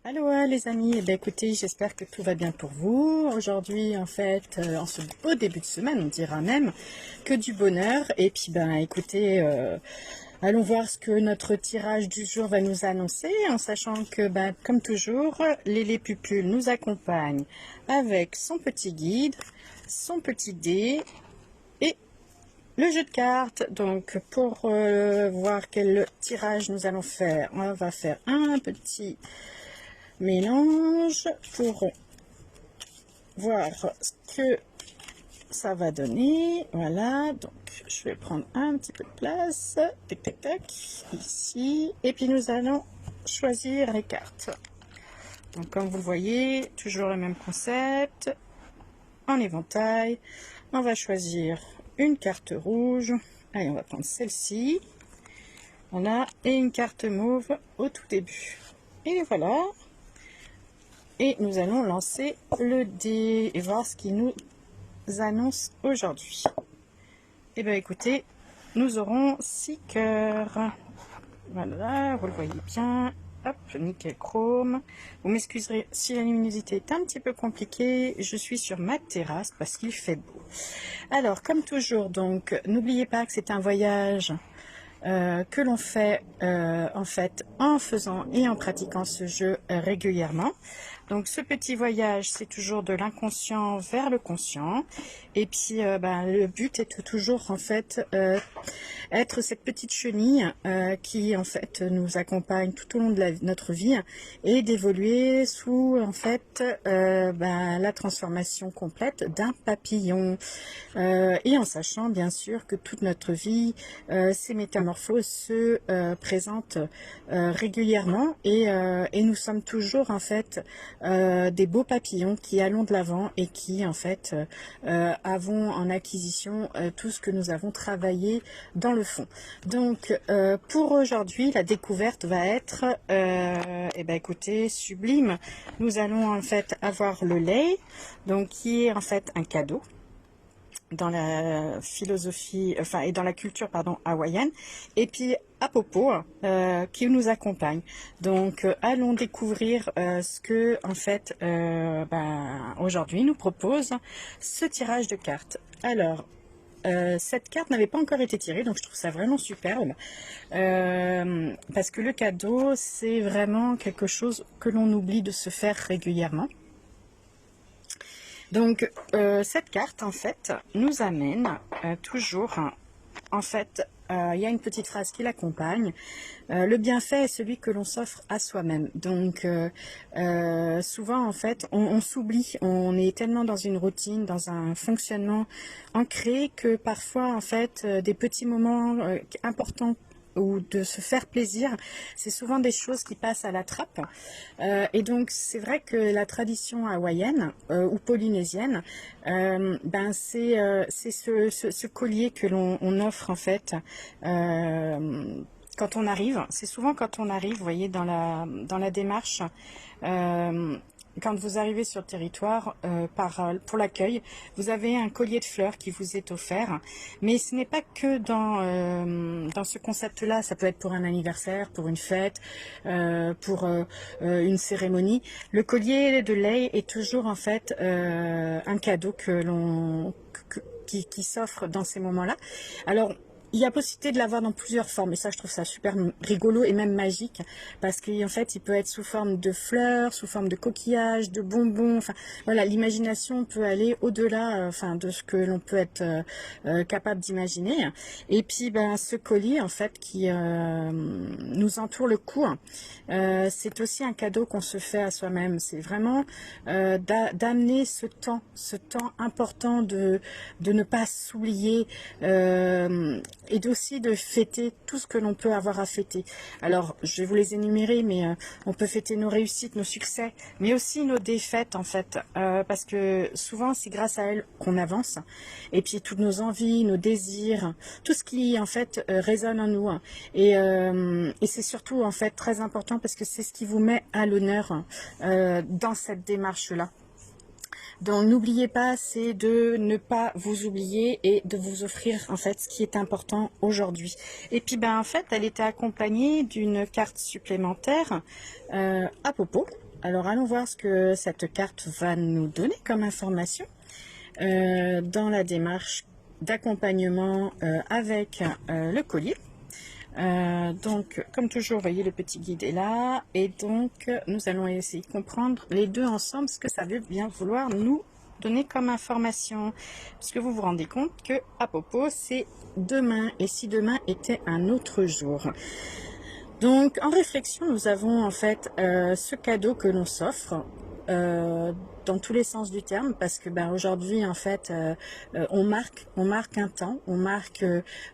Allô les amis, eh bien, écoutez, j'espère que tout va bien pour vous. Aujourd'hui, en fait, en ce beau début de semaine, on dira même que du bonheur. Et puis, ben, écoutez, allons voir ce que notre tirage du jour va nous annoncer, en sachant que, ben, comme toujours, Lélé Pupule nous accompagne avec son petit guide, son petit dé et le jeu de cartes. Donc, pour voir quel tirage nous allons faire, on va faire un petit mélange pour voir ce que ça va donner. Voilà, donc je vais prendre un petit peu de place, tac tac tac, ici, et puis nous allons choisir les cartes. Donc comme vous le voyez, toujours le même concept, en éventail. On va choisir une carte rouge, allez, on va prendre celle-ci, voilà, et une carte mauve au tout début. Et voilà. Et nous allons lancer le dé et voir ce qu'il nous annonce aujourd'hui. Et bien écoutez, nous aurons 6 cœurs. Voilà, vous le voyez bien. Hop, nickel chrome. Vous m'excuserez si la luminosité est un petit peu compliquée. Je suis sur ma terrasse parce qu'il fait beau. Alors, comme toujours, donc, n'oubliez pas que c'est un voyage que l'on fait en fait en faisant et en pratiquant ce jeu régulièrement. Donc ce petit voyage, c'est toujours de l'inconscient vers le conscient. Et puis ben, le but est toujours en fait être cette petite chenille qui en fait nous accompagne tout au long de notre vie et d'évoluer sous en fait ben, la transformation complète d'un papillon. Et en sachant bien sûr que toute notre vie, ces métamorphoses se présentent régulièrement et nous sommes toujours en fait des beaux papillons qui allons de l'avant et qui en fait avons en acquisition tout ce que nous avons travaillé dans le fond. Donc pour aujourd'hui, la découverte va être eh ben, écoutez, sublime. Nous allons en fait avoir le lait, donc qui est en fait un cadeau dans la philosophie, enfin, et dans la culture, pardon, hawaïenne, et puis Apopo qui nous accompagne. Donc, allons découvrir ce que, en fait, ben, aujourd'hui nous propose ce tirage de cartes. Alors, cette carte n'avait pas encore été tirée, donc je trouve ça vraiment superbe, parce que le cadeau, c'est vraiment quelque chose que l'on oublie de se faire régulièrement. Donc, cette carte, en fait, nous amène toujours, en fait, il y a une petite phrase qui l'accompagne. Le bienfait est celui que l'on s'offre à soi-même. Donc, souvent, en fait, on s'oublie. On est tellement dans une routine, dans un fonctionnement ancré que parfois, en fait, des petits moments importants ou de se faire plaisir, c'est souvent des choses qui passent à la trappe. Et donc, c'est vrai que la tradition hawaïenne ou polynésienne, ben c'est ce collier que l'on offre en fait quand on arrive. C'est souvent quand on arrive, vous voyez, dans la démarche. Quand vous arrivez sur le territoire pour l'accueil, vous avez un collier de fleurs qui vous est offert. Mais ce n'est pas que dans ce concept-là. Ça peut être pour un anniversaire, pour une fête, pour une cérémonie. Le collier de lait est toujours en fait un cadeau qui s'offre dans ces moments-là. Alors, il y a possibilité de l'avoir dans plusieurs formes et ça je trouve ça super rigolo et même magique parce qu'en fait il peut être sous forme de fleurs, sous forme de coquillages, de bonbons, enfin voilà, l'imagination peut aller au-delà enfin de ce que l'on peut être capable d'imaginer. Et puis ben ce collier en fait qui nous entoure le cou, c'est aussi un cadeau qu'on se fait à soi-même. C'est vraiment d'amener ce temps important de ne pas s'oublier et aussi de fêter tout ce que l'on peut avoir à fêter. Alors, je vais vous les énumérer, mais on peut fêter nos réussites, nos succès, mais aussi nos défaites, en fait, parce que souvent, c'est grâce à elles qu'on avance, et puis toutes nos envies, nos désirs, tout ce qui, en fait, résonne en nous, et c'est surtout, en fait, très important, parce que c'est ce qui vous met à l'honneur dans cette démarche-là. Donc n'oubliez pas, c'est de ne pas vous oublier et de vous offrir en fait ce qui est important aujourd'hui. Et puis ben en fait, elle était accompagnée d'une carte supplémentaire à Popo. Alors allons voir ce que cette carte va nous donner comme information dans la démarche d'accompagnement avec le collier. Donc comme toujours, vous voyez, le petit guide est là, et donc nous allons essayer de comprendre les deux ensemble ce que ça veut bien vouloir nous donner comme information, parce que vous vous rendez compte que Apopo c'est demain, et si demain était un autre jour. Donc en réflexion, nous avons en fait ce cadeau que l'on s'offre dans tous les sens du terme, parce que aujourd'hui en fait on marque un temps, on marque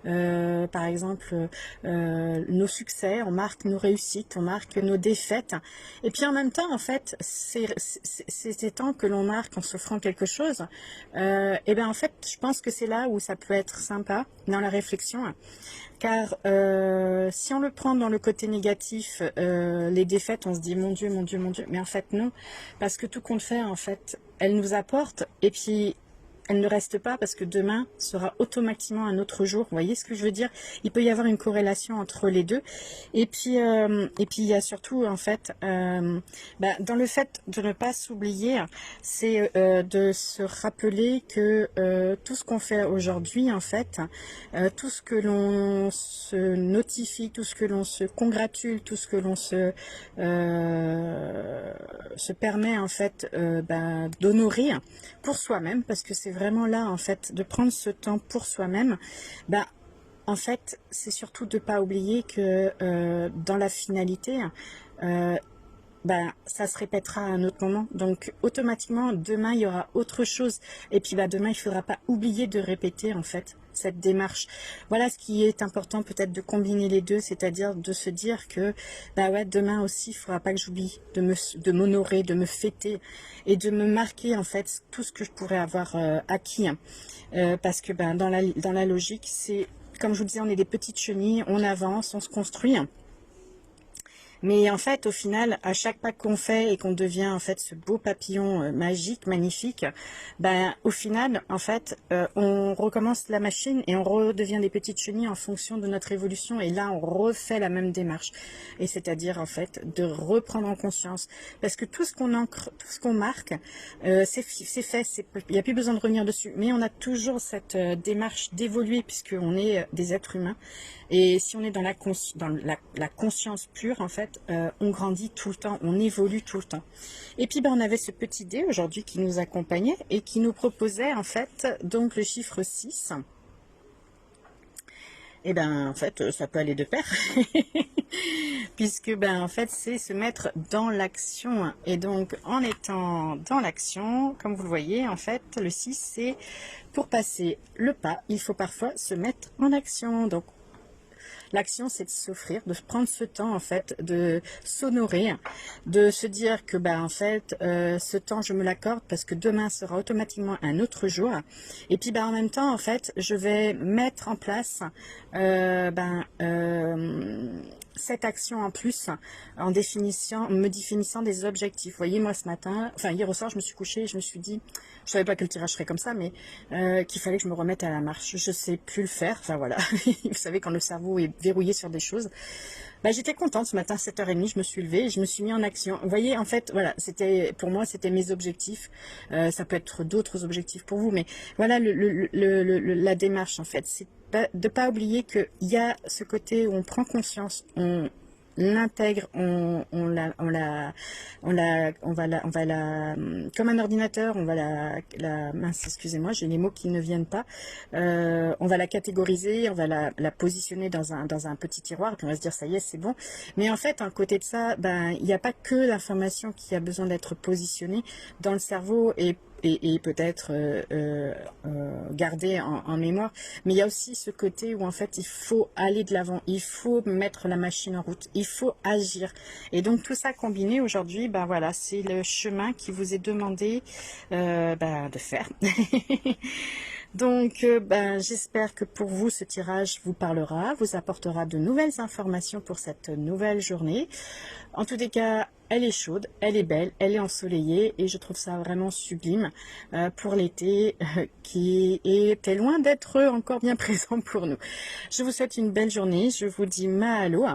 par exemple nos succès, on marque nos réussites, on marque nos défaites, et puis en même temps en fait ces temps que l'on marque en s'offrant quelque chose, et bien en fait je pense que c'est là où ça peut être sympa dans la réflexion. Car si on le prend dans le côté négatif, les défaites, on se dit mon Dieu, mon Dieu, mon Dieu. Mais en fait non, parce que tout compte fait, en fait, elles nous apportent, et puis elles ne restent pas, parce que demain sera automatiquement un autre jour. Vous voyez ce que je veux dire? Il peut y avoir une corrélation entre les deux. Et puis il y a surtout en fait, dans le fait de ne pas s'oublier, c'est de se rappeler que tout ce qu'on fait aujourd'hui, en fait, tout ce que l'on se notifie, tout ce que l'on se congratule, tout ce que l'on se permet en fait d'honorer pour soi-même, parce que c'est vraiment là en fait de prendre ce temps pour soi-même. En fait c'est surtout de pas oublier que dans la finalité ça se répétera à un autre moment, donc automatiquement demain il y aura autre chose, et puis demain il faudra pas oublier de répéter en fait cette démarche. Voilà ce qui est important, peut-être de combiner les deux, c'est-à-dire de se dire que demain aussi il faudra pas que j'oublie de m'honorer, de me fêter, et de me marquer en fait tout ce que je pourrais avoir acquis, parce que dans la logique, c'est comme je vous disais, on est des petites chenilles, on avance, on se construit. Mais en fait, au final, à chaque pas qu'on fait et qu'on devient en fait ce beau papillon magique, magnifique, au final, en fait, on recommence la machine et on redevient des petites chenilles en fonction de notre évolution. Et là, on refait la même démarche. Et c'est-à-dire, en fait, de reprendre en conscience. Parce que tout ce qu'on ancre, tout ce qu'on marque, c'est fait. Il n'y a plus besoin de revenir dessus. Mais on a toujours cette démarche d'évoluer, puisqu'on est des êtres humains. Et si on est dans la conscience pure, en fait, on grandit tout le temps, on évolue tout le temps. Et puis on avait ce petit dé aujourd'hui qui nous accompagnait et qui nous proposait en fait donc le chiffre 6. Et en fait ça peut aller de pair puisque en fait c'est se mettre dans l'action, et donc en étant dans l'action, comme vous le voyez, en fait le 6 c'est pour passer le pas, il faut parfois se mettre en action. Donc l'action, c'est de s'offrir, de prendre ce temps, en fait, de s'honorer, de se dire que, en fait, ce temps, je me l'accorde parce que demain sera automatiquement un autre jour. Et puis, en même temps, en fait, je vais mettre en place, cette action en plus, en me définissant des objectifs. Vous voyez, moi, ce matin, hier au soir, je me suis couchée et je me suis dit, je savais pas que le tirage serait comme ça, mais qu'il fallait que je me remette à la marche. Je sais plus le faire. Enfin, voilà. Vous savez, quand le cerveau est verrouillé sur des choses. J'étais contente ce matin, 7h30, je me suis levée et je me suis mis en action. Vous voyez, en fait, voilà, pour moi, c'était mes objectifs. Ça peut être d'autres objectifs pour vous, mais voilà la démarche, en fait. C'est de pas oublier qu'il y a ce côté où on prend conscience, on l'intègre, on va la comme un ordinateur, on va mince, excusez-moi, j'ai les mots qui ne viennent pas, on va la catégoriser, on va la positionner dans un petit tiroir, puis on va se dire ça y est, c'est bon. Mais en fait, à côté de ça, il n'y a pas que l'information qui a besoin d'être positionnée dans le cerveau et peut-être garder en mémoire, mais il y a aussi ce côté où en fait il faut aller de l'avant, il faut mettre la machine en route, il faut agir, et donc tout ça combiné aujourd'hui, voilà, c'est le chemin qui vous est demandé de faire. Donc j'espère que pour vous ce tirage vous parlera, vous apportera de nouvelles informations pour cette nouvelle journée. En tous les cas, elle est chaude, elle est belle, elle est ensoleillée, et je trouve ça vraiment sublime pour l'été qui était loin d'être encore bien présent pour nous. Je vous souhaite une belle journée, je vous dis mahalo.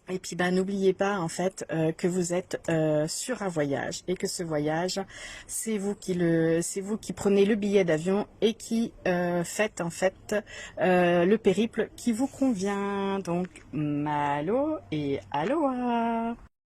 Et puis, ben, n'oubliez pas, en fait, que vous êtes sur un voyage et que ce voyage, c'est vous qui prenez le billet d'avion et qui faites, en fait, le périple qui vous convient. Donc, malo et aloha!